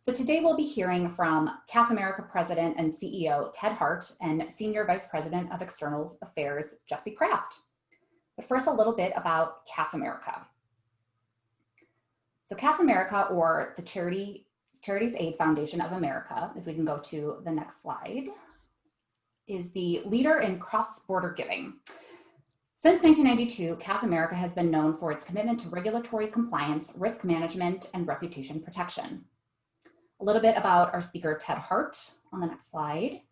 So today we'll be hearing from CAF America President and CEO Ted Hart and Senior Vice President of External Affairs Jesse Kraft. But first, a little bit about CAF America. So CAF America, or the Charities Aid Foundation of America, if we can go to the next slide, is the leader in cross-border giving. Since 1992, CAF America has been known for its commitment to regulatory compliance, risk management, and reputation protection. A little bit about our speaker, Ted Hart, on the next slide.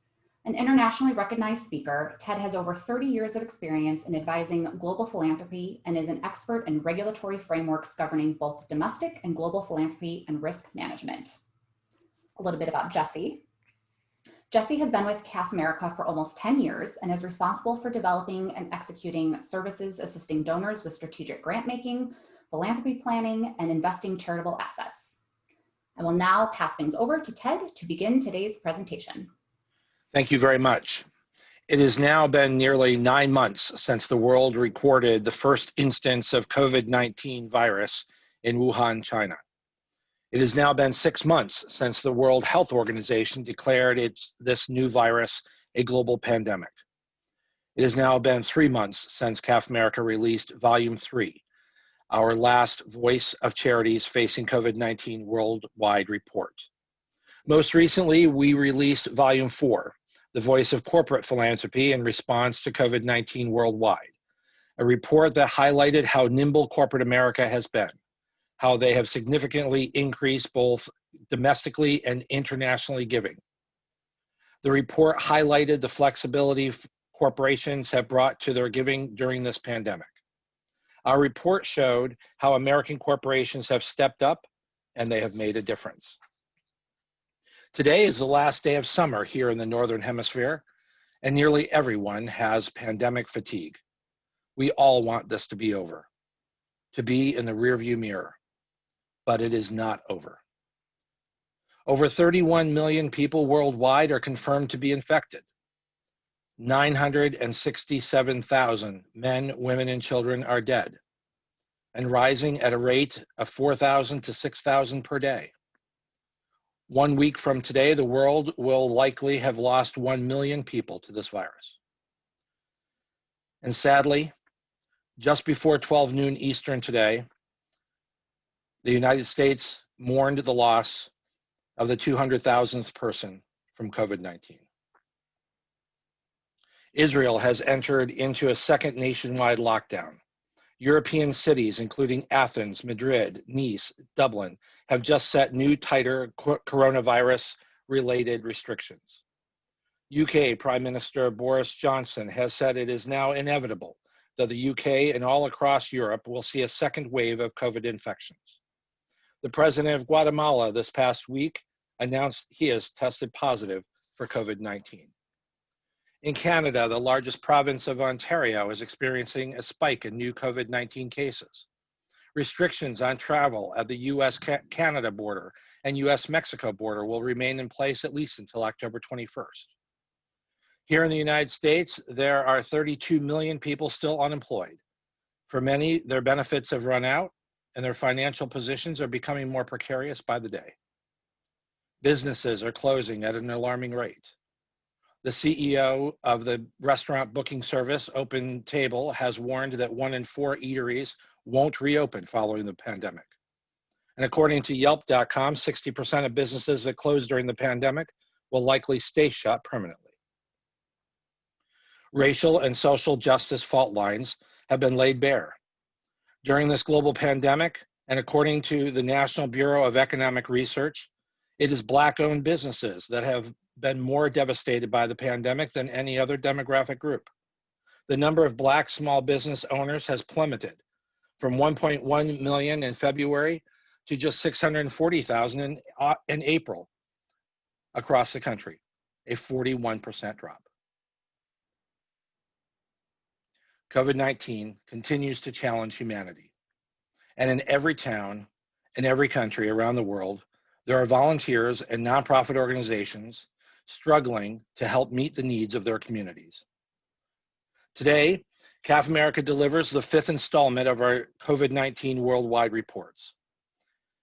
An internationally recognized speaker, Ted has over 30 years of experience in advising global philanthropy and is an expert in regulatory frameworks governing both domestic and global philanthropy and risk management. A little bit about Jesse. Jesse has been with CAF America for almost 10 years and is responsible for developing and executing services assisting donors with strategic grant making, philanthropy planning, and investing charitable assets. I will now pass things over to Ted to begin today's presentation. Thank you very much. It has now been nearly 9 months since the world recorded the first instance of COVID-19 virus in Wuhan, China. It has now been 6 months since the World Health Organization declared this new virus a global pandemic. It has now been 3 months since CAF America released Volume 3, our last Voice of Charities Facing COVID-19 Worldwide report. Most recently, we released Volume 4, The Voice of Corporate Philanthropy in Response to COVID-19 Worldwide, a report that highlighted how nimble corporate America has been, how they have significantly increased both domestically and internationally giving. The report highlighted the flexibility corporations have brought to their giving during this pandemic. Our report showed how American corporations have stepped up and they have made a difference. Today is the last day of summer here in the Northern Hemisphere, and nearly everyone has pandemic fatigue. We all want this to be over, to be in the rearview mirror, but it is not over. Over 31 million people worldwide are confirmed to be infected. 967,000 men, women, and children are dead, and rising at a rate of 4,000 to 6,000 per day. 1 week from today, the world will likely have lost 1 million people to this virus. And sadly, just before 12 noon Eastern today, the United States mourned the loss of the 200,000th person from COVID-19. Israel has entered into a second nationwide lockdown. European cities, including Athens, Madrid, Nice, Dublin, have just set new tighter coronavirus-related restrictions. UK Prime Minister Boris Johnson has said it is now inevitable that the UK and all across Europe will see a second wave of COVID infections. The President of Guatemala this past week announced he has tested positive for COVID-19. In Canada, the largest province of Ontario is experiencing a spike in new COVID-19 cases. Restrictions on travel at the US-Canada border and US-Mexico border will remain in place at least until October 21st. Here in the United States, there are 32 million people still unemployed. For many, their benefits have run out and their financial positions are becoming more precarious by the day. Businesses are closing at an alarming rate. The CEO of the restaurant booking service, Open Table, has warned that 1 in 4 eateries won't reopen following the pandemic. And according to Yelp.com, 60% of businesses that closed during the pandemic will likely stay shut permanently. Racial and social justice fault lines have been laid bare. During this global pandemic, and according to the National Bureau of Economic Research, it is Black-owned businesses that have been more devastated by the pandemic than any other demographic group. The number of Black small business owners has plummeted from 1.1 million in February to just 640,000 in April across the country, a 41% drop. COVID-19 continues to challenge humanity. And in every town, in every country around the world, there are volunteers and nonprofit organizations struggling to help meet the needs of their communities. Today, CAF America delivers the 5th installment of our COVID-19 worldwide reports.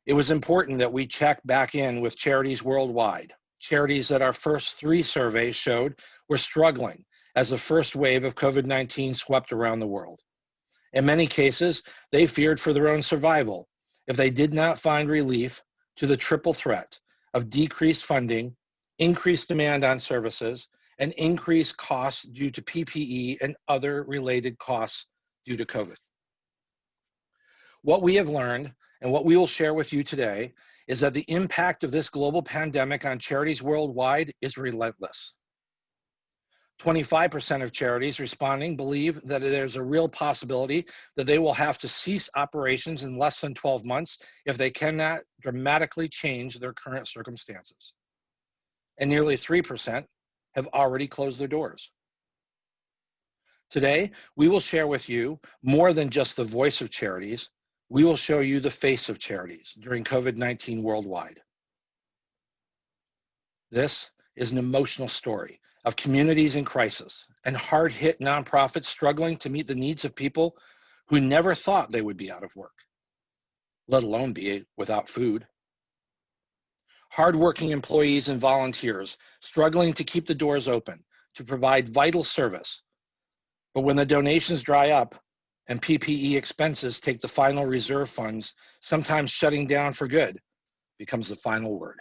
It was important that we check back in with charities worldwide, charities that our first 3 surveys showed were struggling as the first wave of COVID-19 swept around the world. In many cases, they feared for their own survival if they did not find relief to the triple threat of decreased funding, increased demand on services, and increased costs due to PPE and other related costs due to COVID. What we have learned and what we will share with you today is that the impact of this global pandemic on charities worldwide is relentless. 25% of charities responding believe that there's a real possibility that they will have to cease operations in less than 12 months if they cannot dramatically change their current circumstances. And nearly 3% have already closed their doors. Today, we will share with you more than just the voice of charities. We will show you the face of charities during COVID-19 worldwide. This is an emotional story of communities in crisis and hard-hit nonprofits struggling to meet the needs of people who never thought they would be out of work, let alone be without food. Hardworking employees and volunteers struggling to keep the doors open to provide vital service. But when the donations dry up and PPE expenses take the final reserve funds, sometimes shutting down for good becomes the final word.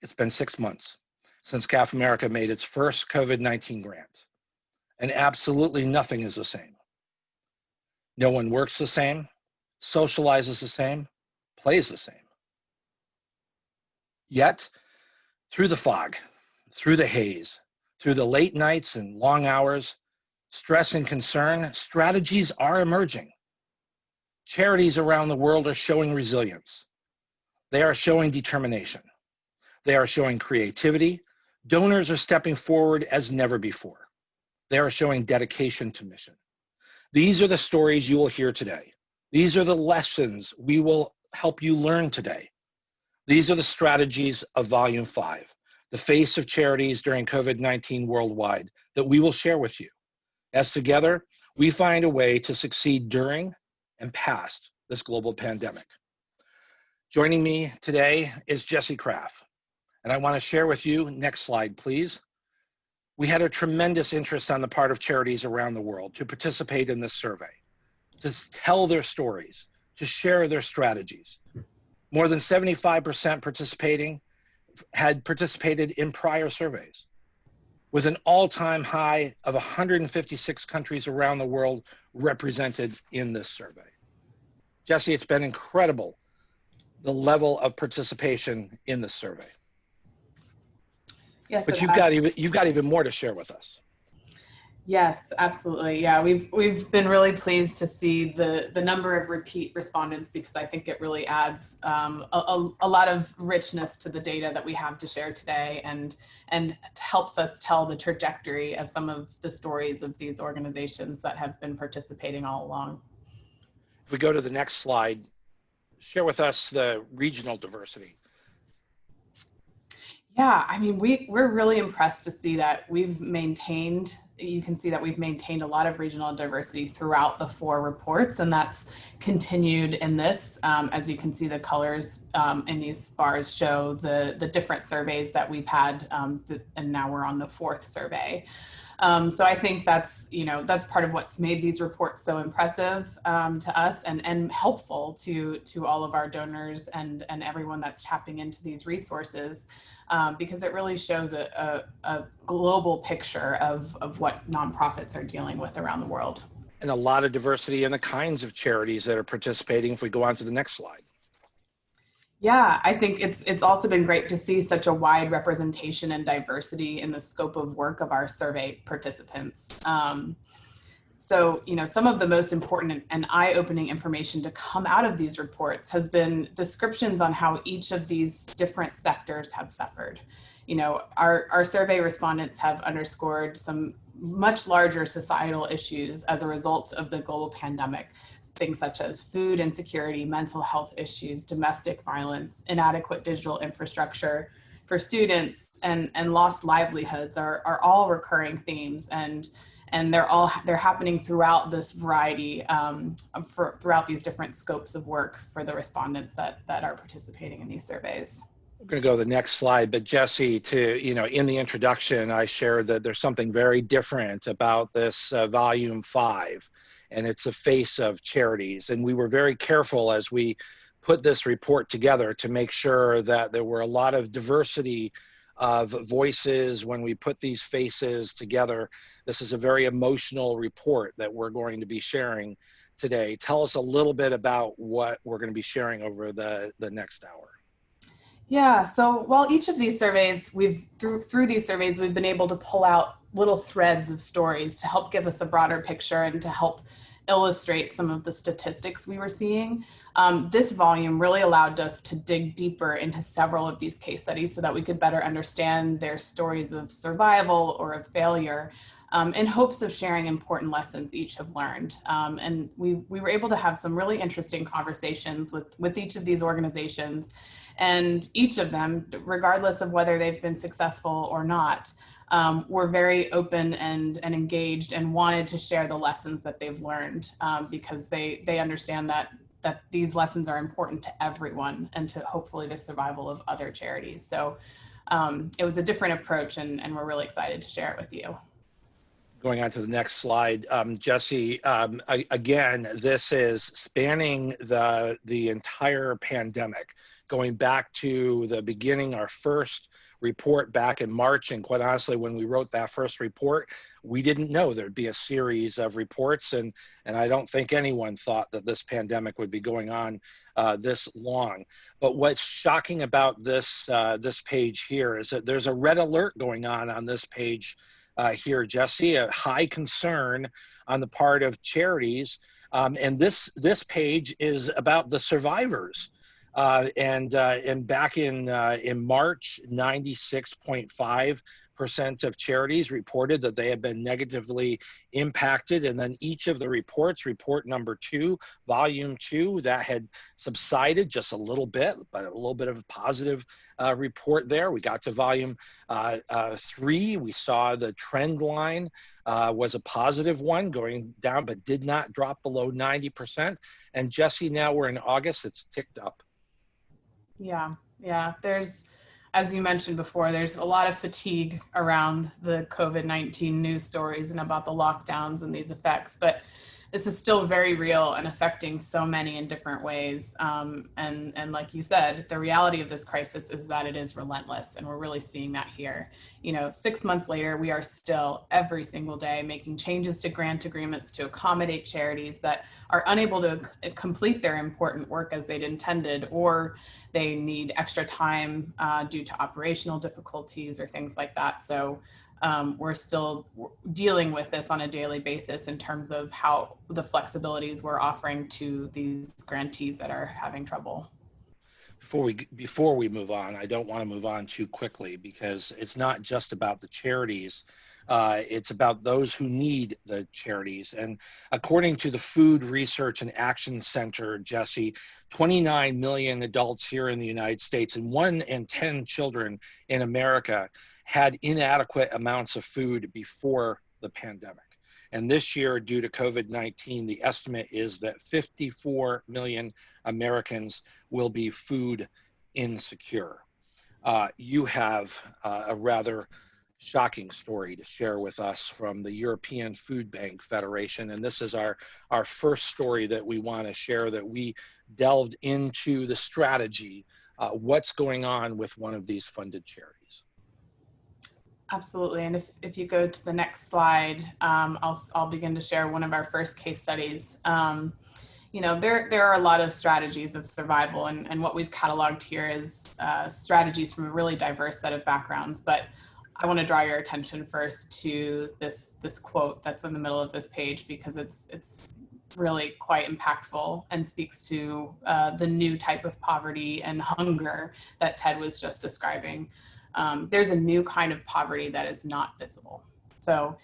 It's been 6 months since CAF America made its first COVID-19 grant, and absolutely nothing is the same. No one works the same, socializes the same, plays the same. Yet, through the fog, through the haze, through the late nights and long hours, stress and concern, strategies are emerging. Charities around the world are showing resilience. They are showing determination. They are showing creativity. Donors are stepping forward as never before. They are showing dedication to mission. These are the stories you will hear today. These are the lessons we will help you learn today. These are the strategies of Volume 5, the face of charities during COVID-19 worldwide, that we will share with you, as together we find a way to succeed during and past this global pandemic. Joining me today is Jesse Kraft, and I want to share with you, next slide please. We had a tremendous interest on the part of charities around the world to participate in this survey, to tell their stories, to share their strategies. More than 75% had participated in prior surveys, with an all-time high of 156 countries around the world represented in this survey. Jesse, it's been incredible, the level of participation in this survey. Yes, but you've got even more to share with us. Yes, absolutely. Yeah, we've been really pleased to see the number of repeat respondents, because I think it really adds a lot of richness to the data that we have to share today, and helps us tell the trajectory of some of the stories of these organizations that have been participating all along. If we go to the next slide, share with us the regional diversity. Yeah, I mean, we're really impressed to see that we've maintained, you can see that we've maintained a lot of regional diversity throughout the 4 reports, and that's continued in this. As you can see, the colors in these bars show the different surveys that we've had, and now we're on the 4th survey. So I think that's part of what's made these reports so impressive to us, and helpful to all of our donors and everyone that's tapping into these resources, because it really shows a global picture of what nonprofits are dealing with around the world. And a lot of diversity in the kinds of charities that are participating, if we go on to the next slide. Yeah, I think it's also been great to see such a wide representation and diversity in the scope of work of our survey participants. So, some of the most important and eye-opening information to come out of these reports has been descriptions on how each of these different sectors have suffered. Our survey respondents have underscored some much larger societal issues as a result of the global pandemic. Things such as food insecurity, mental health issues, domestic violence, inadequate digital infrastructure for students, and lost livelihoods are all recurring themes. And And they're happening throughout this variety, throughout these different scopes of work for the respondents that are participating in these surveys. I'm going to go to the next slide, but Jesse, in the introduction, I shared that there's something very different about this volume 5, and it's the face of charities. And we were very careful as we put this report together to make sure that there were a lot of diversity of voices when we put these faces together. This is a very emotional report that we're going to be sharing today. Tell us a little bit about what we're going to be sharing over the next hour. Yeah, so while each of these surveys, through these surveys, we've been able to pull out little threads of stories to help give us a broader picture and to help illustrate some of the statistics we were seeing. This volume really allowed us to dig deeper into several of these case studies so that we could better understand their stories of survival or of failure, in hopes of sharing important lessons each have learned. And we were able to have some really interesting conversations with each of these organizations, and each of them, regardless of whether they've been successful or not, were very open and engaged and wanted to share the lessons that they've learned, because they understand that these lessons are important to everyone and to hopefully the survival of other charities. So it was a different approach, and we're really excited to share it with you. Going on to the next slide, Jesse, again, this is spanning the entire pandemic, going back to the beginning, our first report back in March. And quite honestly, when we wrote that first report, we didn't know there'd be a series of reports. And I don't think anyone thought that this pandemic would be going on this long. But what's shocking about this page here is that there's a red alert going on this page here, Jesse, a high concern on the part of charities. And this page is about the survivors. And back in March, 96.5% of charities reported that they had been negatively impacted. And then each of the reports, report number 2, volume 2, that had subsided just a little bit, but a little bit of a positive report there. We got to volume 3. We saw the trend line was a positive one, going down, but did not drop below 90%. And Jesse, now we're in August, it's ticked up. Yeah. There's, as you mentioned before, there's a lot of fatigue around the COVID-19 news stories and about the lockdowns and these effects, but this is still very real and affecting so many in different ways. And like you said, the reality of this crisis is that it is relentless, and we're really seeing that here. 6 months later, we are still every single day making changes to grant agreements to accommodate charities that are unable to complete their important work as they'd intended, or they need extra time due to operational difficulties or things like that. So we're still dealing with this on a daily basis in terms of how the flexibilities we're offering to these grantees that are having trouble. Before we move on, I don't want to move on too quickly, because it's not just about the charities. It's about those who need the charities. And according to the Food Research and Action Center, Jesse, 29 million adults here in the United States and 1 in 10 children in America had inadequate amounts of food before the pandemic. And this year, due to COVID-19, the estimate is that 54 million Americans will be food insecure. You have a rather shocking story to share with us from the European Food Bank Federation. And this is our first story that we want to share, that we delved into the strategy, what's going on with one of these funded charities. Absolutely. And if you go to the next slide, I'll begin to share one of our first case studies. There are a lot of strategies of survival, and what we've cataloged here is strategies from a really diverse set of backgrounds. But I want to draw your attention first to this quote that's in the middle of this page, because it's really quite impactful and speaks to the new type of poverty and hunger that Ted was just describing. There's a new kind of poverty that is not visible. So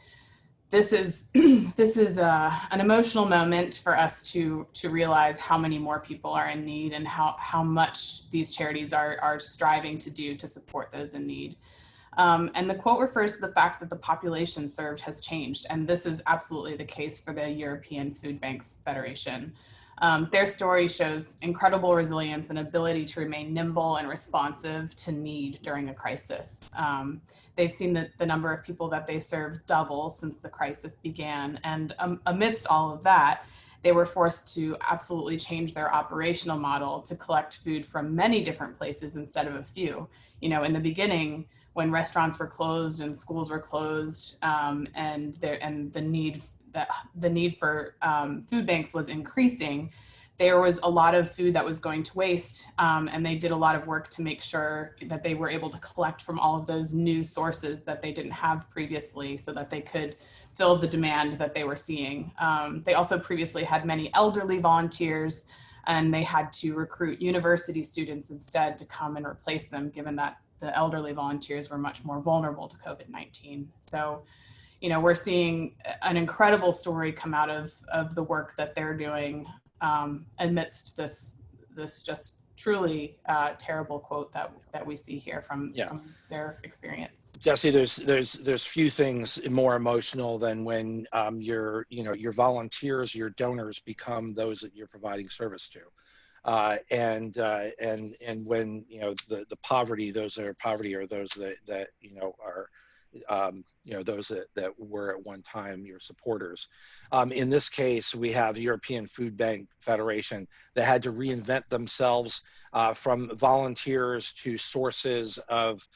this is an emotional moment for us to realize how many more people are in need, and how much these charities are striving to do to support those in need. And the quote refers to the fact that the population served has changed. And this is absolutely the case for the European Food Banks Federation. Their story shows incredible resilience and ability to remain nimble and responsive to need during a crisis. They've seen the number of people that they serve double since the crisis began. And amidst all of that, they were forced to absolutely change their operational model to collect food from many different places instead of a few. You know, in the beginning, when restaurants were closed and schools were closed, and the need for food banks was increasing, there was a lot of food that was going to waste, and they did a lot of work to make sure that they were able to collect from all of those new sources that they didn't have previously so that they could fill the demand that they were seeing. They also previously had many elderly volunteers, and they had to recruit university students instead to come and replace them, given that the elderly volunteers were much more vulnerable to COVID-19. So, you know, we're seeing an incredible story come out of the work that they're doing amidst this just truly terrible quote that we see here from their experience. Jesse, there's few things more emotional than when your volunteers, your donors become those that you're providing service to. And when the poverty, those that are poverty are those that are those that were at one time your supporters. In this case, we have the European Food Bank Federation that had to reinvent themselves from volunteers to sources of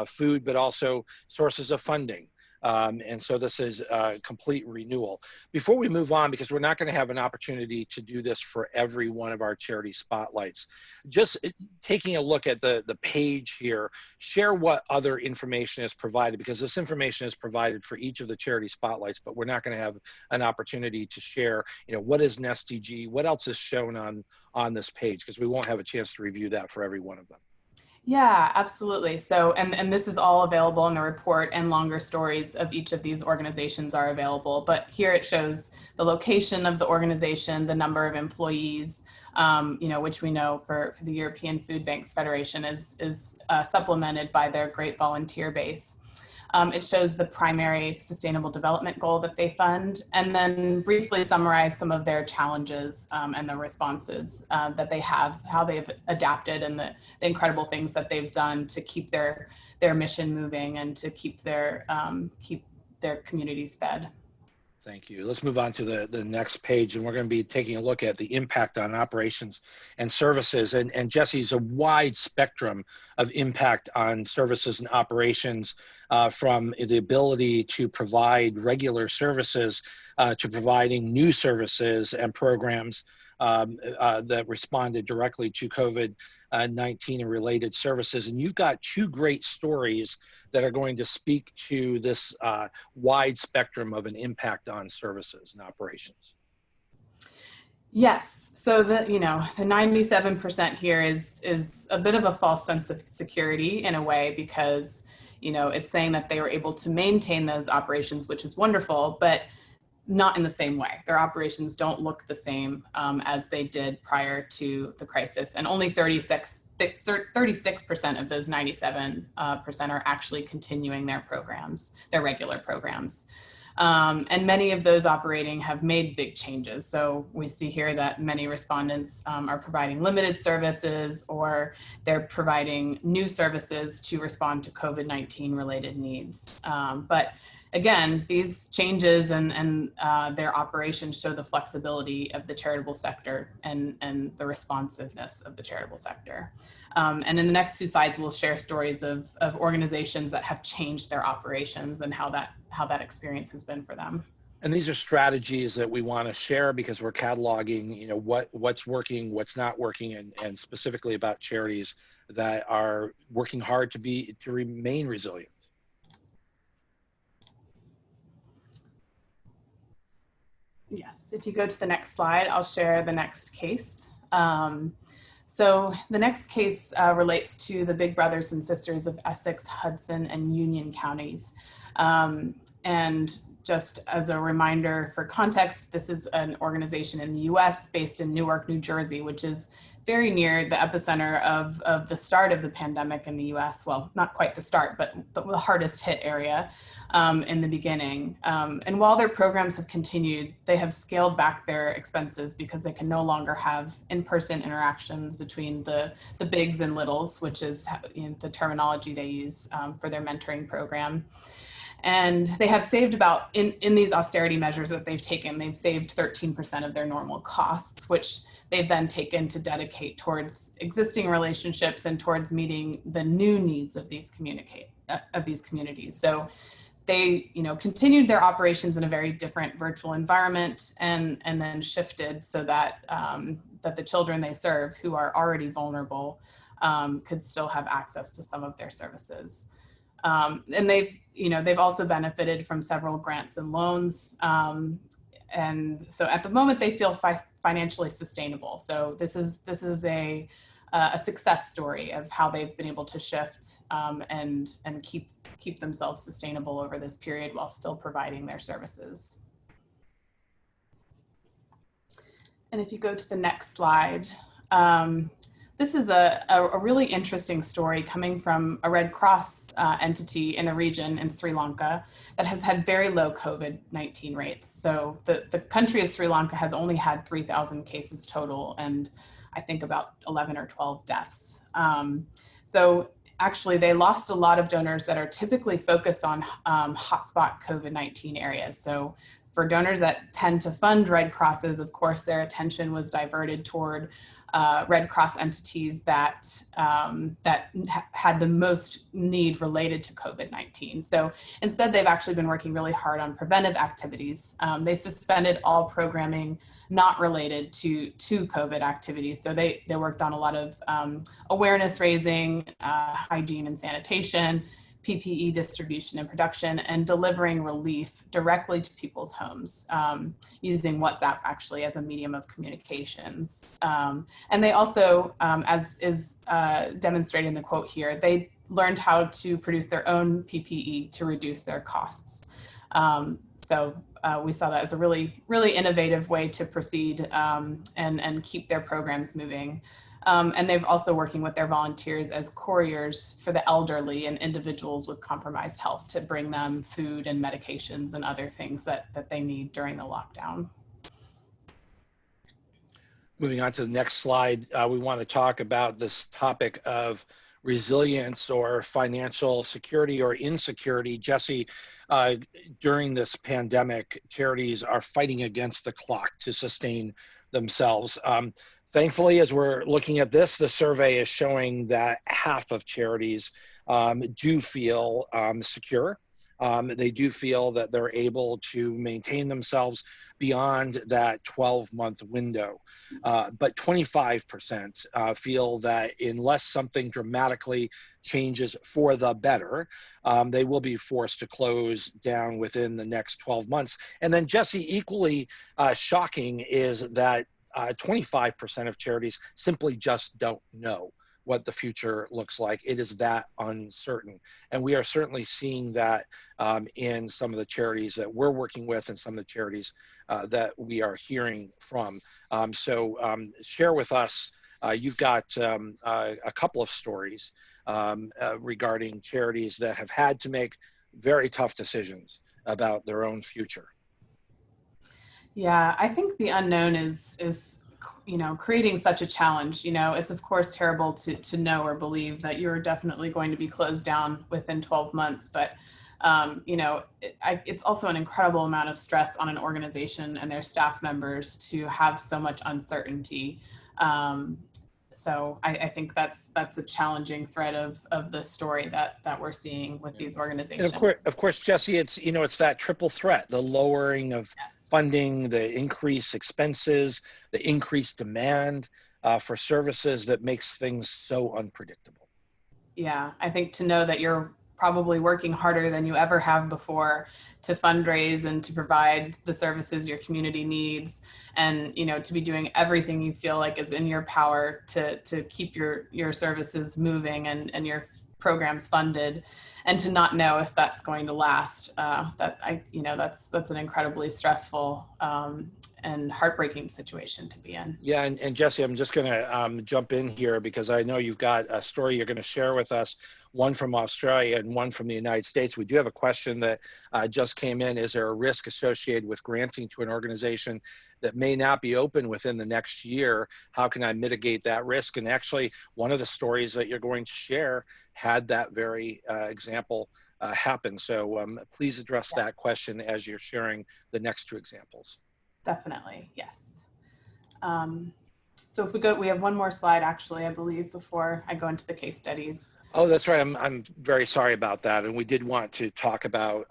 food, but also sources of funding. And so this is a complete renewal. Before we move on, because we're not going to have an opportunity to do this for every one of our charity spotlights, just taking a look at the page here, share what other information is provided, because this information is provided for each of the charity spotlights, but we're not going to have an opportunity to share, what is an SDG, what else is shown on this page, because we won't have a chance to review that for every one of them. Yeah, absolutely. So, and this is all available in the report, and longer stories of each of these organizations are available. But here it shows the location of the organization, the number of employees, which we know for the European Food Banks Federation is supplemented by their great volunteer base. It shows the primary sustainable development goal that they fund, and then briefly summarize some of their challenges and the responses that they have, how they've adapted, and the incredible things that they've done to keep their mission moving and to keep their communities fed. Thank you. Let's move on to the next page, and we're going to be taking a look at the impact on operations and services. And Jesse's a wide spectrum of impact on services and operations, from the ability to provide regular services to providing new services and programs that responded directly to COVID-19 and related services. And you've got two great stories that are going to speak to this wide spectrum of an impact on services and operations. Yes. So the 97% here is a bit of a false sense of security in a way, because, it's saying that they were able to maintain those operations, which is wonderful, but not in the same way. Their operations don't look the same as they did prior to the crisis. And only 36% of those 97% are actually continuing their programs, their regular programs. And many of those operating have made big changes. So we see here that many respondents are providing limited services, or they're providing new services to respond to COVID-19 related needs. But again, these changes and their operations show the flexibility of the charitable sector and the responsiveness of the charitable sector. And in the next two slides, we'll share stories of organizations that have changed their operations and how that experience has been for them. And these are strategies that we want to share because we're cataloging, what's working, what's not working, and specifically about charities that are working hard to remain resilient. Yes, if you go to the next slide, I'll share the next case. So the next case relates to the Big Brothers and Sisters of Essex, Hudson, and Union counties. And just as a reminder for context, this is an organization in the US based in Newark, New Jersey, which is very near the epicenter of the start of the pandemic in the US. Well, not quite the start, but the hardest hit area in the beginning. And while their programs have continued, they have scaled back their expenses because they can no longer have in-person interactions between the bigs and littles, which is the terminology they use for their mentoring program. And they have saved about, in these austerity measures that they've taken, they've saved 13% of their normal costs, which they've then taken to dedicate towards existing relationships and towards meeting the new needs of these communities. So they, continued their operations in a very different virtual environment, and then shifted so that that the children they serve, who are already vulnerable, could still have access to some of their services. And they've also benefited from several grants and loans. And so at the moment they feel financially sustainable. So this is a success story of how they've been able to shift and keep themselves sustainable over this period while still providing their services. And if you go to the next slide, this is a really interesting story coming from a Red Cross entity in a region in Sri Lanka that has had very low COVID-19 rates. So the country of Sri Lanka has only had 3,000 cases total, and I think about 11 or 12 deaths. So actually they lost a lot of donors that are typically focused on hotspot COVID-19 areas. So for donors that tend to fund Red Crosses, of course, their attention was diverted toward Red Cross entities that had the most need related to COVID-19. So instead, they've actually been working really hard on preventive activities. They suspended all programming not related to COVID activities. So they worked on a lot of awareness raising, hygiene and sanitation, PPE distribution and production, and delivering relief directly to people's homes, using WhatsApp actually as a medium of communications. And they also, as is demonstrated in the quote here, they learned how to produce their own PPE to reduce their costs. So we saw that as a really, really innovative way to proceed and keep their programs moving. And they've also working with their volunteers as couriers for the elderly and individuals with compromised health to bring them food and medications and other things that they need during the lockdown. Moving on to the next slide, we want to talk about this topic of resilience or financial security or insecurity. Jesse, during this pandemic, charities are fighting against the clock to sustain themselves. Thankfully, as we're looking at this, the survey is showing that half of charities do feel secure. They do feel that they're able to maintain themselves beyond that 12-month window. But 25% feel that unless something dramatically changes for the better, they will be forced to close down within the next 12 months. And then, Jesse, equally shocking is that 25% of charities simply just don't know what the future looks like. It is that uncertain. And we are certainly seeing that in some of the charities that we're working with and some of the charities that we are hearing from. So share with us, you've got a couple of stories regarding charities that have had to make very tough decisions about their own future. Yeah, I think the unknown is creating such a challenge. It's of course terrible to know or believe that you're definitely going to be closed down within 12 months, but it's also an incredible amount of stress on an organization and their staff members to have so much uncertainty. So I think that's a challenging thread of the story that we're seeing with these organizations. And of course, Jesse, it's that triple threat: the lowering of funding, the increased expenses, the increased demand for services that makes things so unpredictable. Yeah, I think to know that you're probably working harder than you ever have before to fundraise and to provide the services your community needs, and to be doing everything you feel like is in your power to keep your services moving and your programs funded, and to not know if that's going to last. That's an incredibly stressful and heartbreaking situation to be in. Yeah, and Jesse, I'm just going to jump in here because I know you've got a story you're going to share with us, one from Australia and one from the United States. We do have a question that just came in. Is there a risk associated with granting to an organization that may not be open within the next year? How can I mitigate that risk? And actually, one of the stories that you're going to share had that very example happen. So please address that question as you're sharing the next two examples. Definitely, yes. So if we have one more slide, actually, I believe, before I go into the case studies. Oh, that's right. I'm very sorry about that. And we did want to talk about,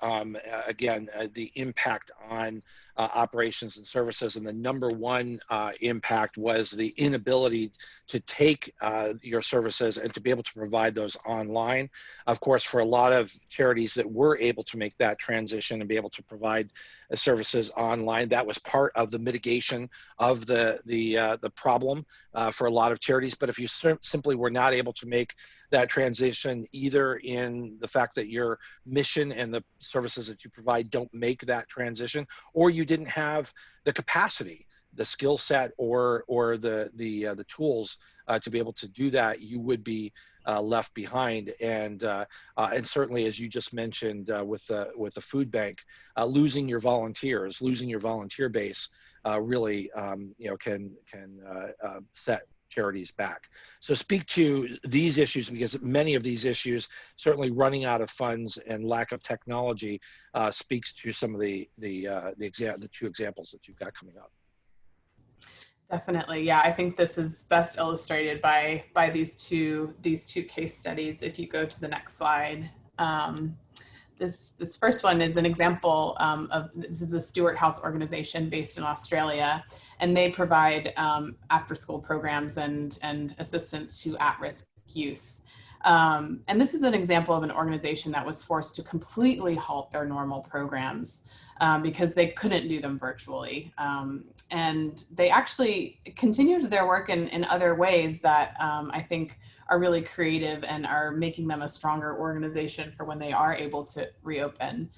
again, the impact on operations and services. And the number one impact was the inability to take your services and to be able to provide those online. Of course, for a lot of charities that were able to make that transition and be able to provide services online, that was part of the mitigation of the problem for a lot of charities. But if you simply were not able to make that transition, either in the fact that your mission and the services that you provide don't make that transition, or you didn't have the capacity, the skill set, or the tools to be able to do that, you would be left behind. And certainly, as you just mentioned with the food bank, losing your volunteers, losing your volunteer base, really can set charities back. So speak to these issues, because many of these issues, certainly running out of funds and lack of technology, speaks to some of the two examples that you've got coming up. Definitely, yeah. I think this is best illustrated by these two case studies. If you go to the next slide. This first one is an example this is the STEWART House organization based in Australia, and they provide after-school programs and assistance to at-risk youth. And this is an example of an organization that was forced to completely halt their normal programs because they couldn't do them virtually. And they actually continued their work in other ways that I think are really creative and are making them a stronger organization for when they are able to reopen.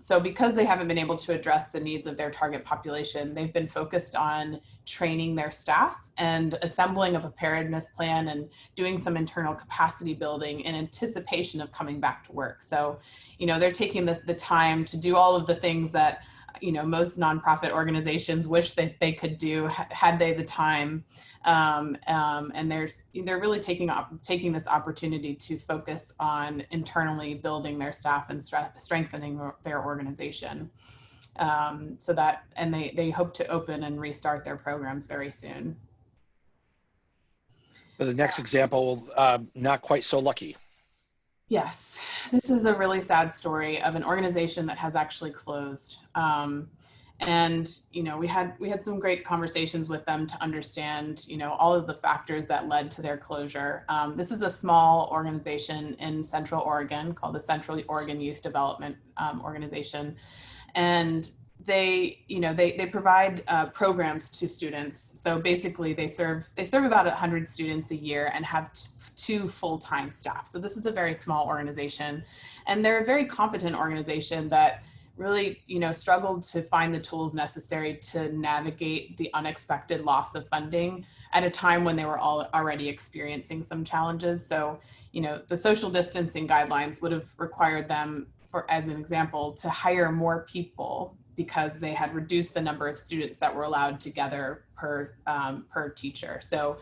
So because they haven't been able to address the needs of their target population, they've been focused on training their staff and assembling a preparedness plan and doing some internal capacity building in anticipation of coming back to work. So, they're taking the time to do all of the things that, most nonprofit organizations wish that they could do had they the time. And they're really taking this opportunity to focus on internally building their staff and strengthening their organization. And they hope to open and restart their programs very soon. But the next example, not quite so lucky. Yes, this is a really sad story of an organization that has actually closed. And, we had some great conversations with them to understand, all of the factors that led to their closure. This is a small organization in Central Oregon called the Central Oregon Youth Development Organization. And they provide programs to students. So basically they serve about 100 students a year and have two full-time staff. So this is a very small organization, and they're a very competent organization that really, struggled to find the tools necessary to navigate the unexpected loss of funding at a time when they were already experiencing some challenges. So, the social distancing guidelines would have required them, as an example, to hire more people because they had reduced the number of students that were allowed together per teacher. So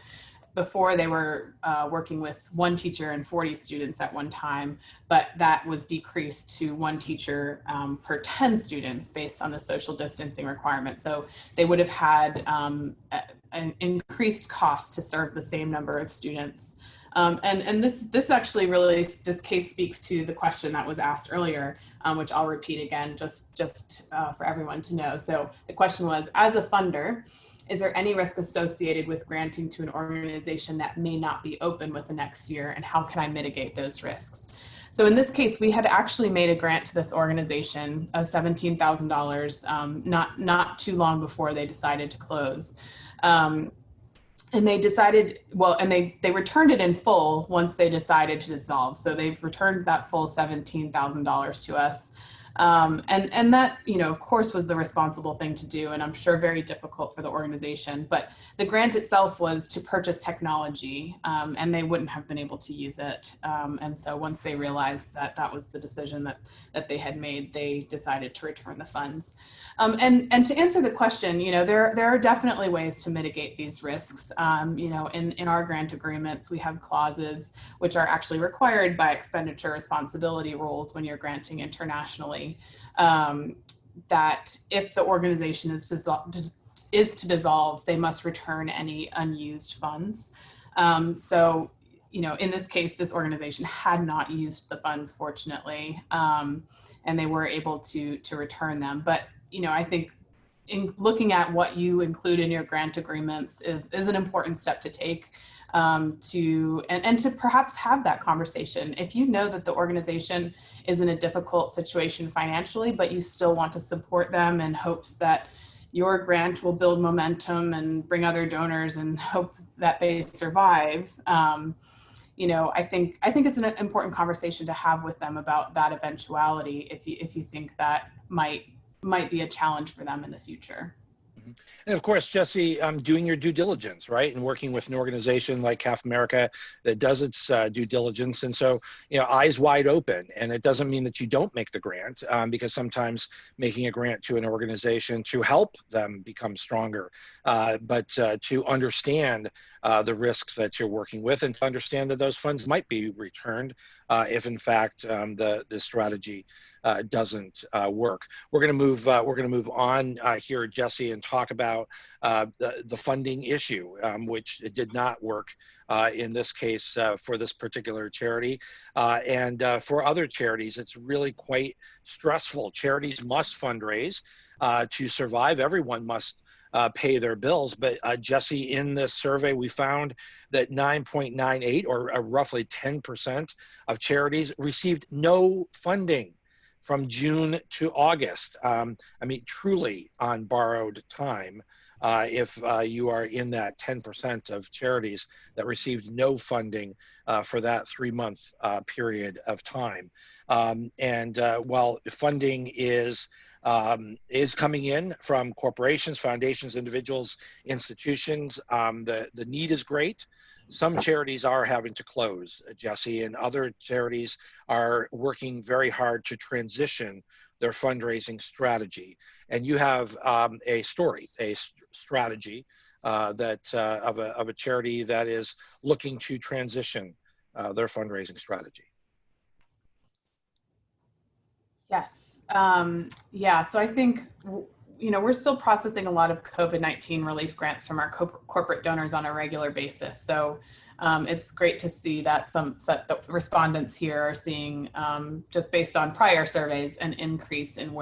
before they were working with one teacher and 40 students at one time, but that was decreased to one teacher per 10 students based on the social distancing requirement. So they would have had an increased cost to serve the same number of students. And this actually really, this case speaks to the question that was asked earlier, which I'll repeat again, just for everyone to know. So the question was, as a funder, is there any risk associated with granting to an organization that may not be open within the next year, and how can I mitigate those risks? So in this case, we had actually made a grant to this organization of $17,000 not too long before they decided to close. And they decided, well, and they returned it in full once they decided to dissolve. So they've returned that full $17,000 to us. And that, you know, of course, was the responsible thing to do, and I'm sure very difficult for the organization. But the grant itself was to purchase technology, and they wouldn't have been able to use it. And so once they realized that that was the decision that they had made, they decided to return the funds. And to answer the question, you know, there are definitely ways to mitigate these risks. You know, in our grant agreements, we have clauses which are actually required by expenditure responsibility rules when you're granting internationally. That if the organization is to dissolve, they must return any unused funds. So, you know, in this case, this organization had not used the funds, fortunately, and they were able to return them. But, you know, I think in looking at what you include in your grant agreements is an important step to take. To perhaps have that conversation. If you know that the organization is in a difficult situation financially, but you still want to support them in hopes that your grant will build momentum and bring other donors and hope that they survive, you know, I think it's an important conversation to have with them about that eventuality if you think that might be a challenge for them in the future. And of course, Jesse, doing your due diligence, right? And working with an organization like CAF America that does its due diligence. And so, you know, eyes wide open. And it doesn't mean that you don't make the grant, because sometimes making a grant to an organization to help them become stronger, but to understand the risks that you're working with and to understand that those funds might be returned if in fact the strategy doesn't work. We're going to move on here, Jesse, and talk about the funding issue, which did not work in this case for this particular charity, and for other charities. It's really quite stressful. Charities must fundraise to survive. Everyone must pay their bills. But Jesse, in this survey, we found that 9.98, or roughly 10% of charities received no funding from June to August. I mean, truly on borrowed time. If you are in that 10% of charities that received no funding for that 3-month period of time. While funding is coming in from corporations, foundations, individuals, institutions, the need is great. Some charities are having to close, Jesse, and other charities are working very hard to transition their fundraising strategy. And you have a strategy that of a charity that is looking to transition their fundraising strategy. Yes. Yeah. So I think, you know, we're still processing a lot of COVID-19 relief grants from our corporate donors on a regular basis. So it's great to see that the respondents here are seeing, just based on prior surveys, an increase in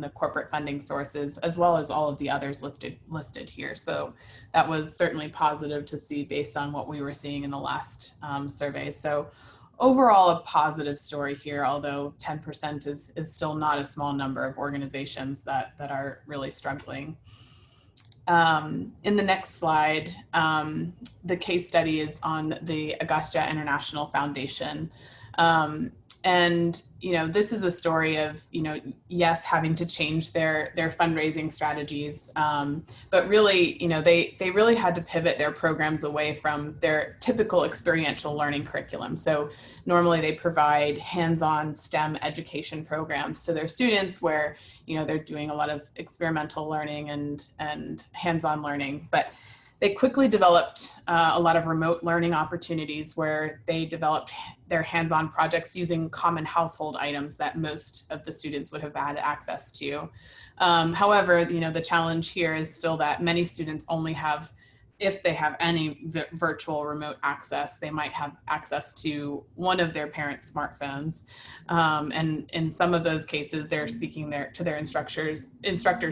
the corporate funding sources, as well as all of the others listed here. So that was certainly positive to see based on what we were seeing in the last survey. So overall, a positive story here, although 10% is still not a small number of organizations that are really struggling. In the next slide, the case study is on the AGASTYA International Foundation. And, you know, this is a story of, you know, yes, having to change their fundraising strategies, but really, you know, they really had to pivot their programs away from their typical experiential learning curriculum. So normally they provide hands-on STEM education programs to their students where, you know, they're doing a lot of experimental learning and hands-on learning, but they quickly developed a lot of remote learning opportunities where they developed their hands-on projects using common household items that most of the students would have had access to. However, you know, the challenge here is still that many students only have, if they have any virtual remote access, they might have access to one of their parents' smartphones. And in some of those cases, they're speaking to their instructors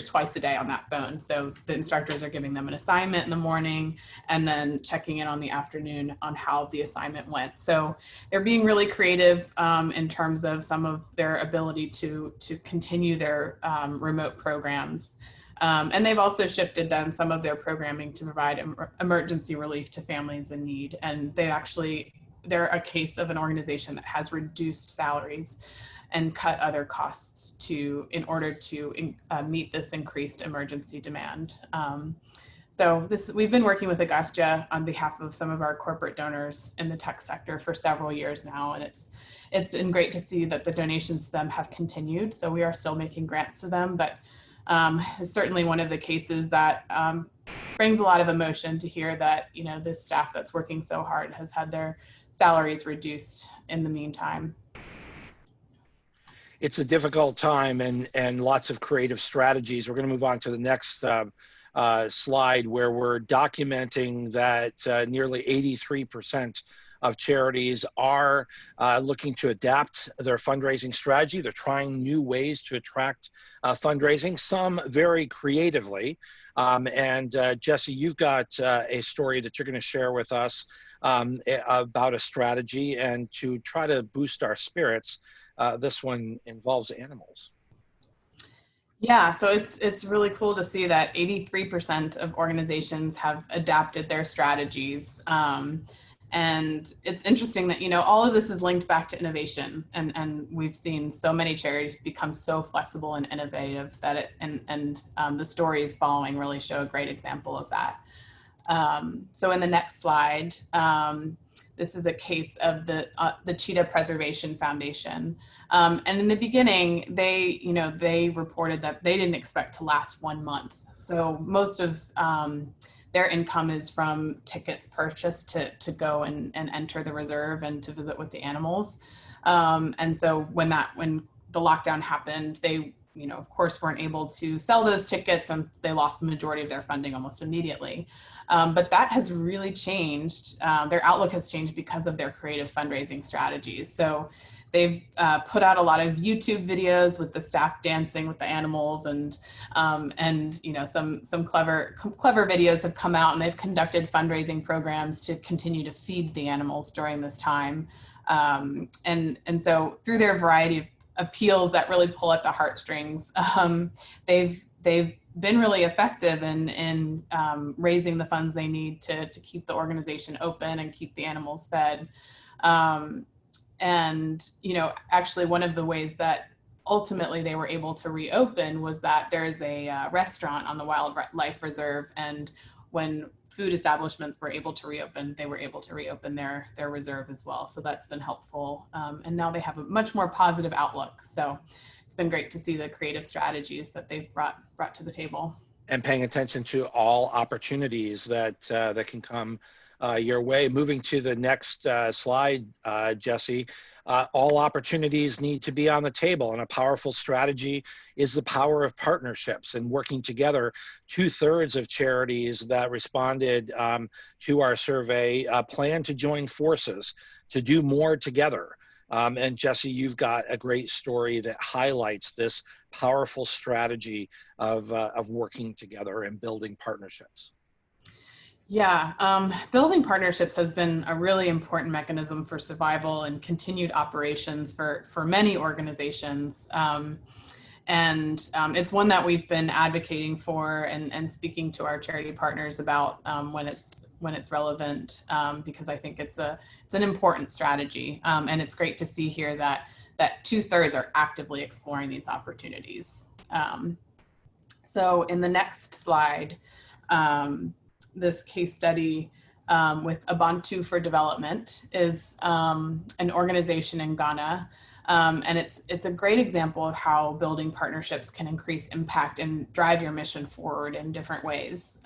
twice a day on that phone. So the instructors are giving them an assignment in the morning and then checking in on the afternoon on how the assignment went. So they're being really creative in terms of some of their ability to continue their remote programs. And they've also shifted then some of their programming to provide emergency relief to families in need. And they're a case of an organization that has reduced salaries and cut other costs in order to meet this increased emergency demand. So we've been working with AGASTYA on behalf of some of our corporate donors in the tech sector for several years now, and it's been great to see that the donations to them have continued. So we are still making grants to them, but it's certainly one of the cases that brings a lot of emotion to hear that, you know, this staff that's working so hard has had their salaries reduced in the meantime. It's a difficult time and lots of creative strategies. We're going to move on to the next slide, where we're documenting that nearly 83% of charities are looking to adapt their fundraising strategy. They're trying new ways to attract fundraising, some very creatively. Jesse, you've got a story that you're going to share with us about a strategy, and to try to boost our spirits, this one involves animals. Yeah, so it's really cool to see that 83% of organizations have adapted their strategies. And it's interesting that, you know, all of this is linked back to innovation, and we've seen so many charities become so flexible and innovative that the stories following really show a great example of that. So in the next slide, this is a case of the Cheetah Preservation Foundation. And in the beginning, they reported that they didn't expect to last 1 month. So most of their income is from tickets purchased to go and enter the reserve and to visit with the animals. And so when the lockdown happened, they, you know, of course, weren't able to sell those tickets, and they lost the majority of their funding almost immediately. But that has really changed. Their outlook has changed because of their creative fundraising strategies. So they've put out a lot of YouTube videos with the staff dancing with the animals, and you know, some clever videos have come out, and they've conducted fundraising programs to continue to feed the animals during this time. And so through their variety of appeals that really pull at the heartstrings, they've been really effective in raising the funds they need to keep the organization open and keep the animals fed. And, you know, actually one of the ways that ultimately they were able to reopen was that there is a restaurant on the wildlife reserve, and when food establishments were able to reopen, they were able to reopen their reserve as well. So that's been helpful. And now they have a much more positive outlook. So it's been great to see the creative strategies that they've brought to the table. And paying attention to all opportunities that can come your way. Moving to the next slide, Jesse. All opportunities need to be on the table, and a powerful strategy is the power of partnerships and working together. 2/3 of charities that responded to our survey plan to join forces to do more together. And Jesse, you've got a great story that highlights this powerful strategy of working together and building partnerships. Yeah, building partnerships has been a really important mechanism for survival and continued operations for many organizations. And it's one that we've been advocating for and speaking to our charity partners about when it's relevant, because I think it's an important strategy. And it's great to see here that 2/3 are actively exploring these opportunities. So in the next slide, this case study with ABANTU for Development is an organization in Ghana. And it's a great example of how building partnerships can increase impact and drive your mission forward in different ways.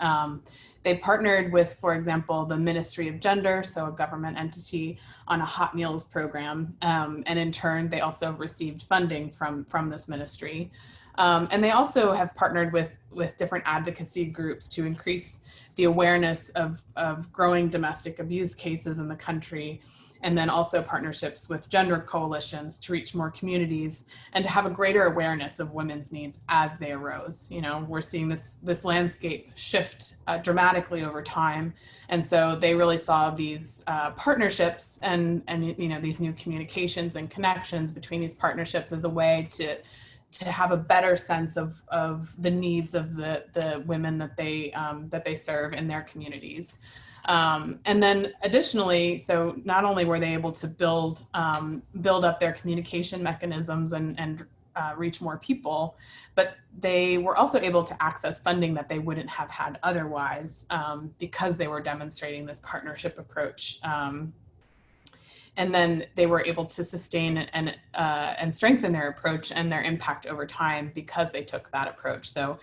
They partnered with, for example, the Ministry of Gender, so a government entity, on a hot meals program. And in turn, they also received funding from this ministry. And they also have partnered with different advocacy groups to increase the awareness of growing domestic abuse cases in the country, and then also partnerships with gender coalitions to reach more communities and to have a greater awareness of women's needs as they arose. You know, we're seeing this landscape shift dramatically over time. And so they really saw these partnerships and you know, these new communications and connections between these partnerships as a way have a better sense of the needs of the women that they serve in their communities. And then additionally, so not only were they able to build up their communication mechanisms and reach more people, but they were also able to access funding that they wouldn't have had otherwise, because they were demonstrating this partnership approach. And then they were able to sustain and strengthen their approach and their impact over time because they took that approach. So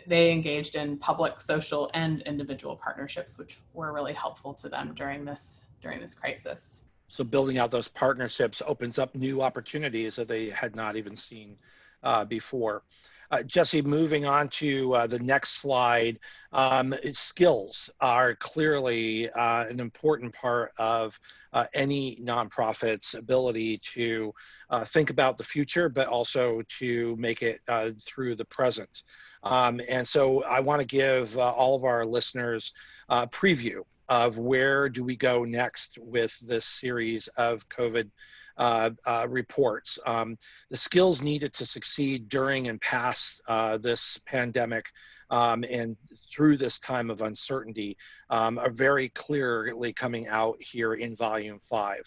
they engaged in public, social, and individual partnerships, which were really helpful to them during this crisis. So building out those partnerships opens up new opportunities that they had not even seen before. Jesse, moving on to the next slide, skills are clearly an important part of any nonprofit's ability to think about the future, but also to make it through the present. And so I want to give all of our listeners a preview of where do we go next with this series of COVID reports. The skills needed to succeed during and past this pandemic and through this time of uncertainty are very clearly coming out here in Volume 5.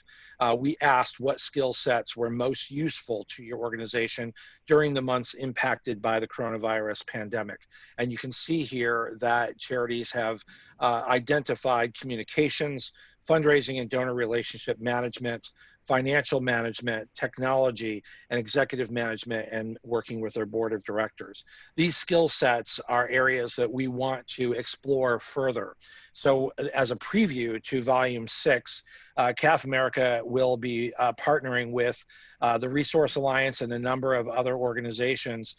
We asked what skill sets were most useful to your organization during the months impacted by the coronavirus pandemic. And you can see here that charities have identified communications, fundraising and donor relationship management, financial management, technology, and executive management, and working with their board of directors. These skill sets are areas that we want to explore further. So as a preview to Volume 6, CAF America will be partnering with the Resource Alliance and a number of other organizations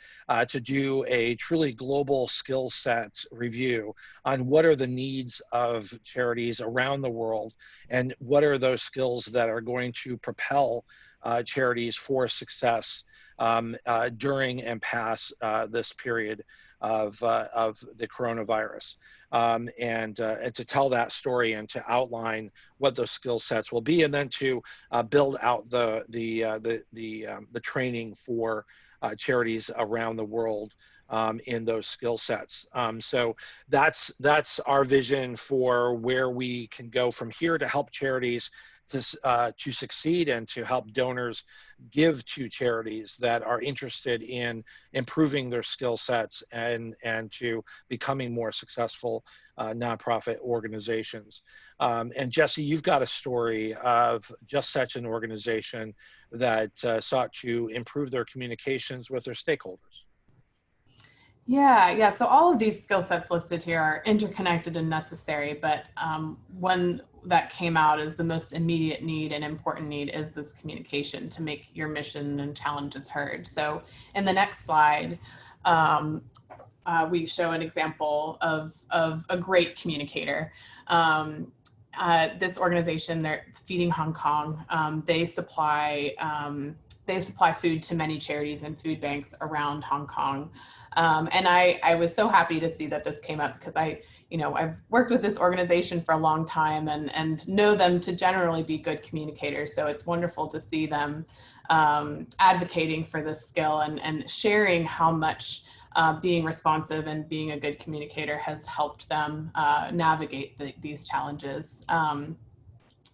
to do a truly global skill set review on what are the needs of charities around the world and what are those skills that are going to propel charities for success during and past this period of the coronavirus, and to tell that story and to outline what those skill sets will be, and then to build out the training for charities around the world in those skill sets. So that's our vision for where we can go from here to help charities to succeed and to help donors give to charities that are interested in improving their skill sets and to becoming more successful nonprofit organizations. And Jesse, you've got a story of just such an organization that sought to improve their communications with their stakeholders. Yeah. So all of these skill sets listed here are interconnected and necessary, but one that came out as the most immediate need and important need is this communication to make your mission and challenges heard. So in the next slide, we show an example of a great communicator. This organization, they're Feeding Hong Kong. They supply food to many charities and food banks around Hong Kong. And I was so happy to see that this came up because I've worked with this organization for a long time and know them to generally be good communicators. So it's wonderful to see them advocating for this skill and sharing how much being responsive and being a good communicator has helped them navigate these challenges.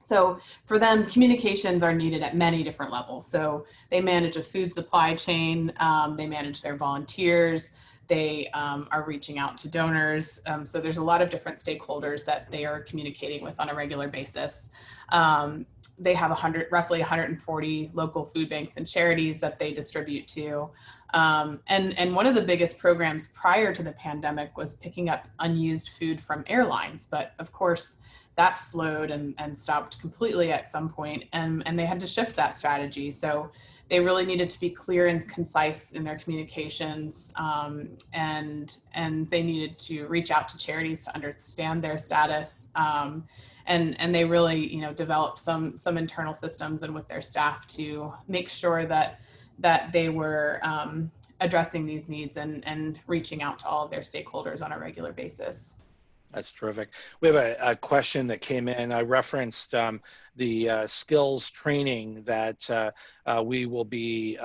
So for them, communications are needed at many different levels. So they manage a food supply chain, they manage their volunteers, they are reaching out to donors. So there's a lot of different stakeholders that they are communicating with on a regular basis. They have roughly 140 local food banks and charities that they distribute to. And one of the biggest programs prior to the pandemic was picking up unused food from airlines. But of course, that slowed and stopped completely at some point, and they had to shift that strategy. So they really needed to be clear and concise in their communications, and they needed to reach out to charities to understand their status. And they really, developed some internal systems and with their staff to make sure that they were addressing these needs and reaching out to all of their stakeholders on a regular basis. That's terrific. We have a question that came in. I referenced the skills training that we will be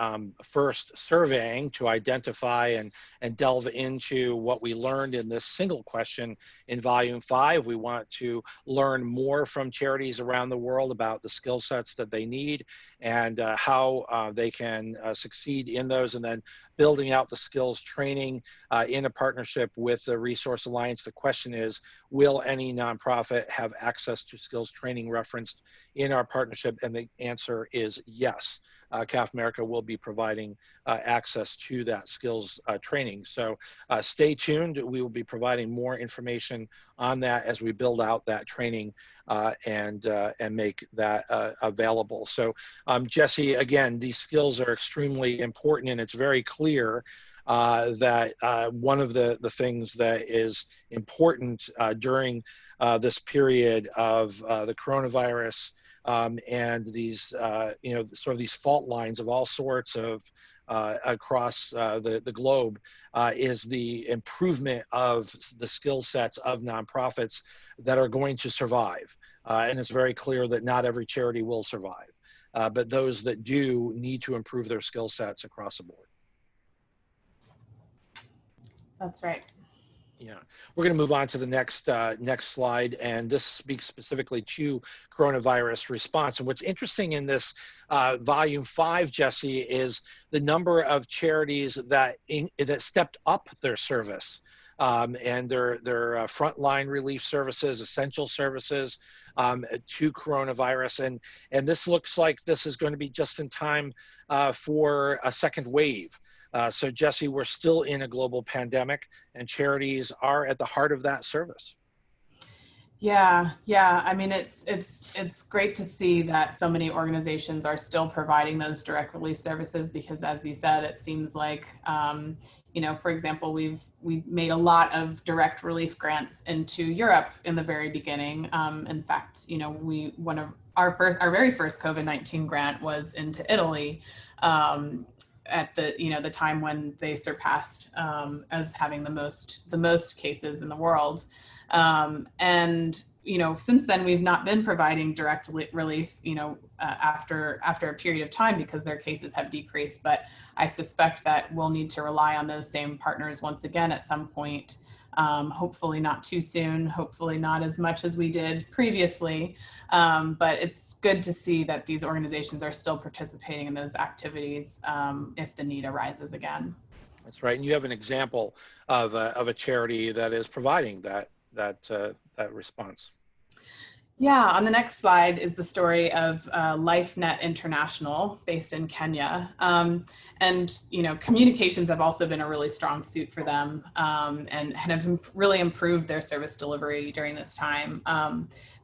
first surveying to identify and delve into what we learned in this single question in Volume 5. We want to learn more from charities around the world about the skill sets that they need and how they can succeed in those, and then building out the skills training in a partnership with the Resource Alliance. The question is, will any nonprofit have access to skills training referenced in our partnership? And the answer is yes. CAF America will be providing access to that skills training. So stay tuned. We will be providing more information on that as we build out that training and make that available. So Jesse, again, these skills are extremely important, and it's very clear that one of the things that is important during this period of the coronavirus and these, you know, sort of these fault lines of all sorts of across the globe is the improvement of the skill sets of nonprofits that are going to survive. And it's very clear that not every charity will survive, but those that do need to improve their skill sets across the board. That's right. Yeah, we're going to move on to the next slide, and this speaks specifically to coronavirus response. And what's interesting in this Volume 5, Jesse, is the number of charities that stepped up their service and their frontline relief services, essential services to coronavirus. And this looks like this is going to be just in time for a second wave. So Jesse, we're still in a global pandemic, and charities are at the heart of that service. Yeah. I mean, it's great to see that so many organizations are still providing those direct relief services, because as you said, it seems like, you know, for example, we made a lot of direct relief grants into Europe in the very beginning. In fact, you know, one of our very first COVID-19 grant was into Italy. At the time when they surpassed as having the most cases in the world, and you know, since then we've not been providing direct relief, you know, after a period of time, because their cases have decreased. But I suspect that we'll need to rely on those same partners once again at some point. Hopefully not too soon, hopefully not as much as we did previously, but it's good to see that these organizations are still participating in those activities if the need arises again. That's right, and you have an example of a charity that is providing that response. Yeah, on the next slide is the story of LIFENET International, based in Kenya. And, you know, communications have also been a really strong suit for them and have really improved their service delivery during this time.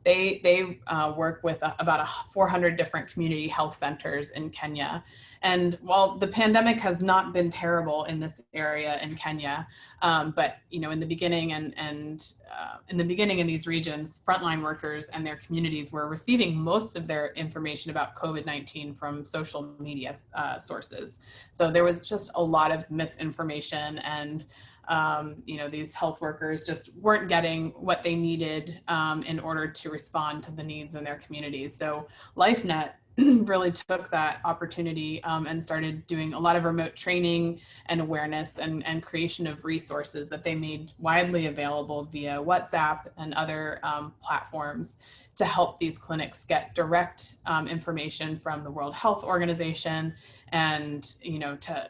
They work with about 400 different community health centers in Kenya. And while the pandemic has not been terrible in this area in Kenya, but you know, in the beginning in these regions, frontline workers and their communities were receiving most of their information about COVID-19 from social media sources. So there was just a lot of misinformation, and you know, these health workers just weren't getting what they needed in order to respond to the needs in their communities. So LIFENET really took that opportunity and started doing a lot of remote training and awareness and creation of resources that they made widely available via WhatsApp and other platforms to help these clinics get direct information from the World Health Organization, and, you know, to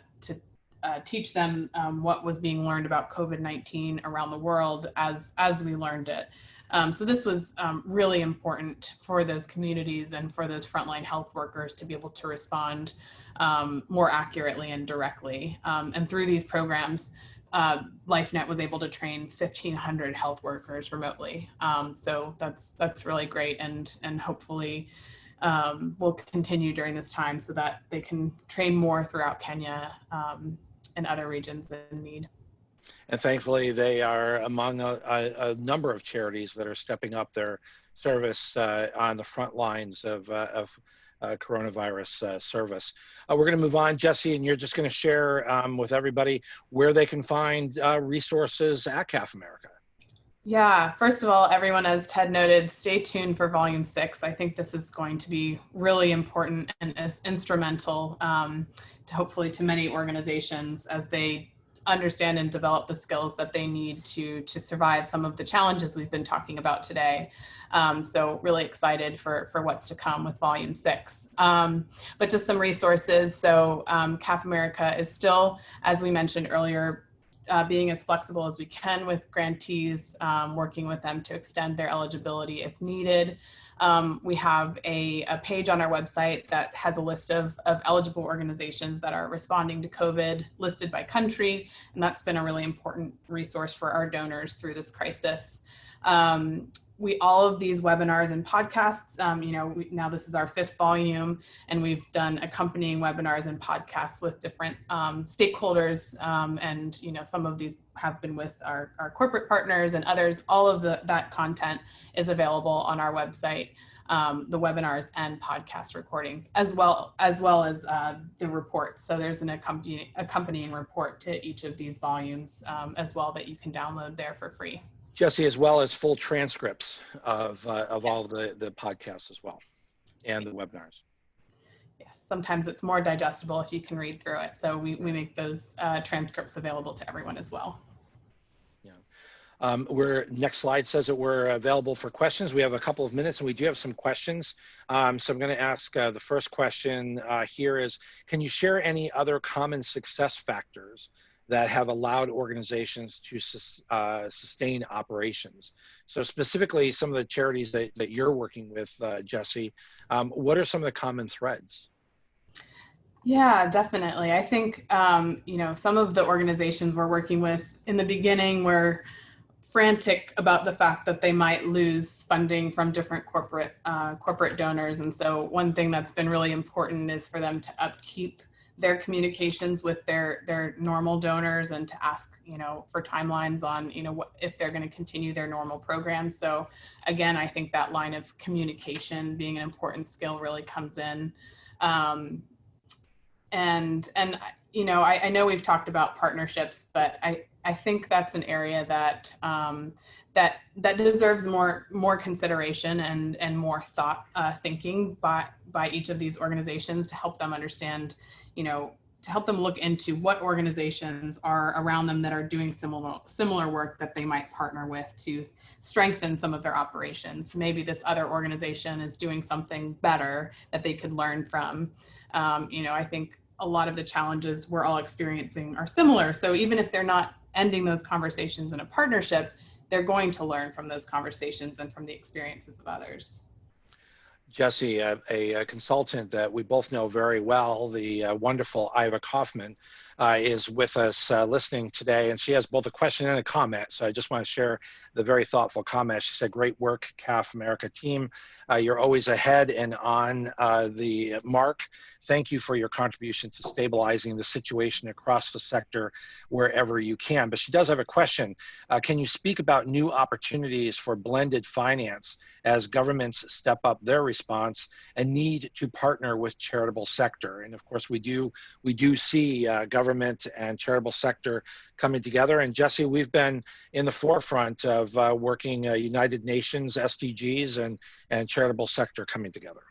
teach them what was being learned about COVID-19 around the world as we learned it. So this was really important for those communities and for those frontline health workers to be able to respond more accurately and directly. And through these programs, LIFENET was able to train 1,500 health workers remotely. So that's really great, and hopefully will continue during this time so that they can train more throughout Kenya and other regions in need. And thankfully, they are among a number of charities that are stepping up their service on the front lines of coronavirus service. We're going to move on, Jesse, and you're just going to share with everybody where they can find resources at CAF America. Yeah, first of all, everyone, as Ted noted, stay tuned for Volume 6. I think this is going to be really important and instrumental to hopefully to many organizations as they understand and develop the skills that they need to survive some of the challenges we've been talking about today. So really excited for what's to come with Volume 6. But just some resources. So CAF America is still, as we mentioned earlier, being as flexible as we can with grantees, working with them to extend their eligibility if needed. We have a page on our website that has a list of eligible organizations that are responding to COVID listed by country, and that's been a really important resource for our donors through this crisis. All of these webinars and podcasts, now this is our 5th volume, and we've done accompanying webinars and podcasts with different stakeholders, and some of these have been with our corporate partners and others. All of that content is available on our website, the webinars and podcast recordings, as well as the reports. So there's an accompanying report to each of these volumes as well that you can download there for free. Jesse, as well as full transcripts of all the podcasts as well, and the webinars. Yes, sometimes it's more digestible if you can read through it. So we make those transcripts available to everyone as well. Yeah. Next slide says that we're available for questions. We have a couple of minutes and we do have some questions. So I'm going to ask the first question here is, can you share any other common success factors that have allowed organizations to sustain operations? So specifically, some of the charities that you're working with, Jesse, what are some of the common threads? Yeah, definitely. I think, some of the organizations we're working with in the beginning were frantic about the fact that they might lose funding from different corporate donors. And so one thing that's been really important is for them to upkeep their communications with their normal donors and to ask, for timelines on, if they're going to continue their normal programs. So again, I think that line of communication being an important skill really comes in. And I know we've talked about partnerships, but I think that's an area that that deserves more consideration and more thinking by each of these organizations to help them understand, to help them look into what organizations are around them that are doing similar work that they might partner with to strengthen some of their operations. Maybe this other organization is doing something better that they could learn from. I think a lot of the challenges we're all experiencing are similar. So even if they're not ending those conversations in a partnership, they're going to learn from those conversations and from the experiences of others. Jesse, a consultant that we both know very well, the wonderful Iva Kaufman, is with us listening today, and she has both a question and a comment. So I just want to share the very thoughtful comment. She said, "Great work, CAF America team. You're always ahead and on the mark. Thank you for your contribution to stabilizing the situation across the sector wherever you can." But she does have a question. Can you speak about new opportunities for blended finance as governments step up their response and need to partner with charitable sector? And of course, we do see government and charitable sector coming together. And Jesse, we've been in the forefront of working United Nations, SDGs, and charitable sector coming together.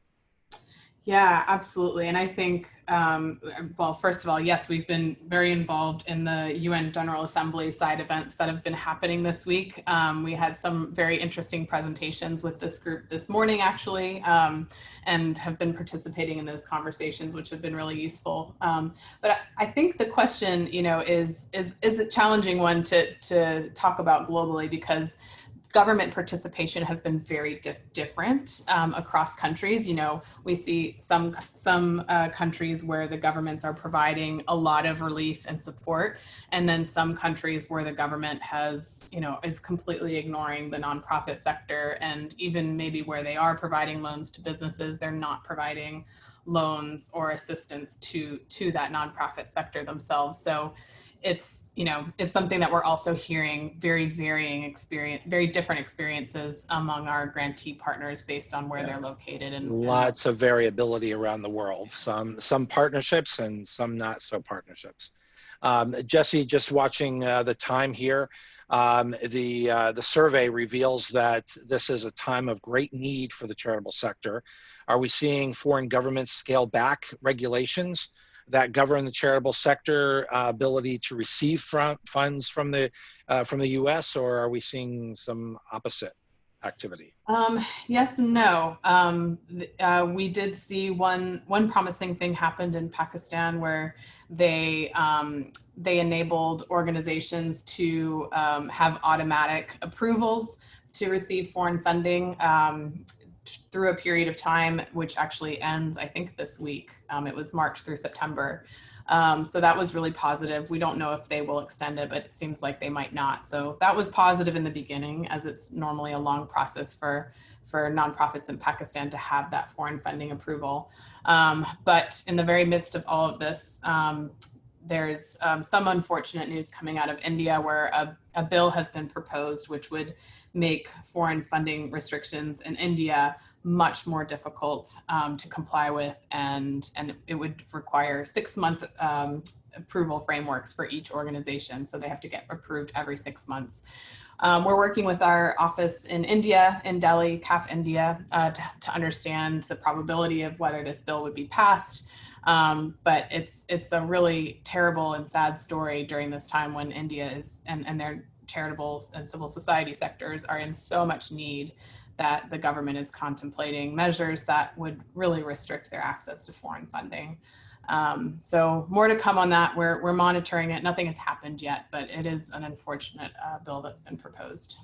Yeah, absolutely. And I think, well, first of all, yes, we've been very involved in the UN General Assembly side events that have been happening this week. We had some very interesting presentations with this group this morning, actually, and have been participating in those conversations, which have been really useful. But I think the question, is a challenging one to talk about globally, because government participation has been very different across countries. We see some countries where the governments are providing a lot of relief and support, and then some countries where the government is completely ignoring the nonprofit sector, and even maybe where they are providing loans to businesses, they're not providing loans or assistance to that nonprofit sector themselves. So it's something that we're also hearing very different experiences among our grantee partners based on where they're located, and lots of variability around the world. Some partnerships and some not so partnerships. Jesse, just watching the time here, the survey reveals that this is a time of great need for the charitable sector. Are we seeing foreign governments scale back regulations that govern the charitable sector ability to receive funds from the U.S., or are we seeing some opposite activity? Yes and no. We did see one promising thing happened in Pakistan where they enabled organizations to have automatic approvals to receive foreign funding through a period of time, which actually ends, I think, this week. It was March through September. So that was really positive. We don't know if they will extend it, but it seems like they might not. So that was positive in the beginning, as it's normally a long process for nonprofits in Pakistan to have that foreign funding approval. But in the very midst of all of this, there's some unfortunate news coming out of India where a bill has been proposed which would make foreign funding restrictions in India much more difficult to comply with, and it would require 6-month approval frameworks for each organization. So they have to get approved every 6 months. We're working with our office in India, in Delhi, CAF India, to understand the probability of whether this bill would be passed. But it's a really terrible and sad story during this time when India is, and their charitable and civil society sectors are in so much need that the government is contemplating measures that would really restrict their access to foreign funding. So more to come on that. We're monitoring it. Nothing has happened yet, but it is an unfortunate bill that's been proposed.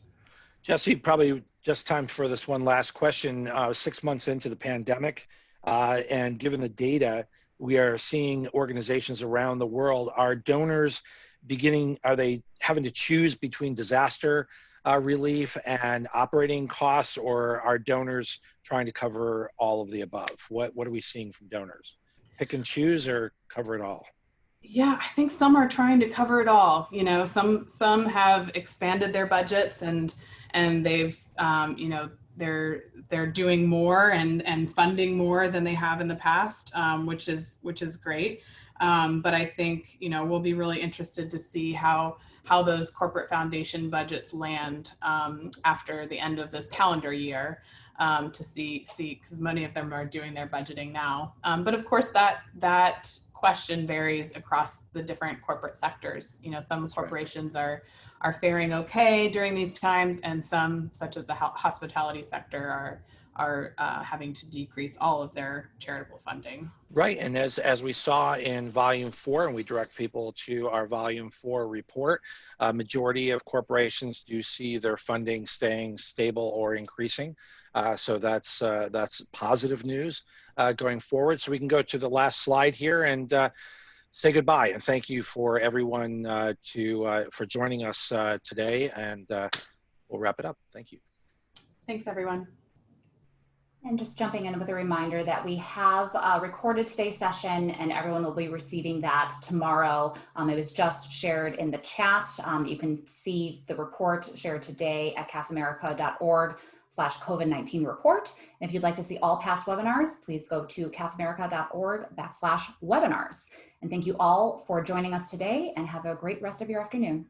Jesse, probably just time for this one last question. 6 months into the pandemic, and given the data, we are seeing organizations around the world. Are donors are they having to choose between disaster relief and operating costs, or are donors trying to cover all of the above? What are we seeing from donors? Pick and choose or cover it all? Yeah, I think some are trying to cover it all. You know, some have expanded their budgets and they've you know, they're doing more and funding more than they have in the past, which is great. But I think, you know, we'll be really interested to see how those corporate foundation budgets land after the end of this calendar year, to see because many of them are doing their budgeting now. But of course, that question varies across the different corporate sectors. You know, some That's corporations are faring okay during these times, and some, such as the hospitality sector, are having to decrease all of their charitable funding. Right, and as we saw in volume 4, and we direct people to our volume 4 report, a majority of corporations do see their funding staying stable or increasing. So that's positive news going forward. So we can go to the last slide here and say goodbye. And thank you for everyone for joining us today, and we'll wrap it up. Thank you. Thanks, everyone. And just jumping in with a reminder that we have recorded today's session, and everyone will be receiving that tomorrow. It was just shared in the chat. You can see the report shared today at cafamerica.org/COVID-19 report. And if you'd like to see all past webinars, please go to cafamerica.org/webinars. And thank you all for joining us today, and have a great rest of your afternoon.